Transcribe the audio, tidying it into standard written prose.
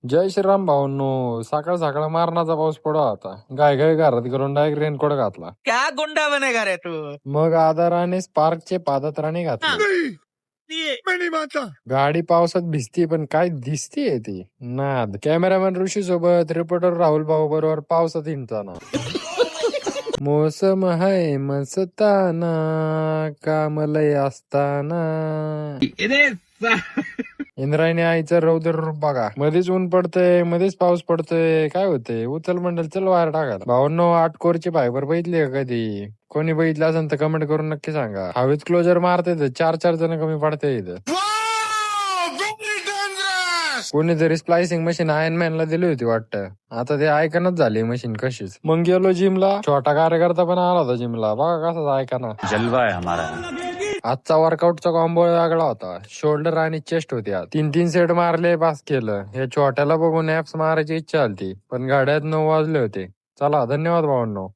जय श्रीराम भाऊंनो. सकाळ सकाळ मारणाचा पाऊस पडा होता. गाय गाय घरात करून डायरेक्ट रेनकोट घातला. क्या गुंडा बनेगा रे तू. मग आदराने स्पार्कचे पादत्राणे घातले. गाडी पावसात भिजती पण काय दिसतीये ती नाद. कॅमेरामॅन ऋषी सोबत रिपोर्टर राहुल भाऊ बरोबर पावसात हिंडताना. मोसम है मस्ताना कामलय असताना. इंद्रायणी आईचं रौद्र रूप बघा. मध्येच ऊन पडतंय, मध्येच पाऊस पडतोय. काय होतंय? उचल मंडल चल वायर टाकायला. भावांनो, 8 कोरची फायबर बघितली का कधी? कोणी बघितलं असेल तर कमेंट करून नक्की सांगा. हवेत क्लोजर मारते तर 4 जण कमी पडते इथं. कोणीतरी स्प्लायसिंग मशीन आयर्न मॅनला दिली होती वाटतं. आता ते ऐकणच झाली मशीन कशीच. मग गेलो जिमला. छोटा कार्यकर्ता पण आला होता जिमला. बघा कसाच ऐकाना. जलवा आहे हमारा. आजचा वर्कआउटचा कॉम्बो वेगळा होता. शोल्डर आणि चेस्ट होती. 3 सेट मारले, पास केलं. हे छोट्याला बघून ऍप्स मारायची इच्छा आली, पण गाड्यात 9 वाजले होते. चला, धन्यवाद भावांनो.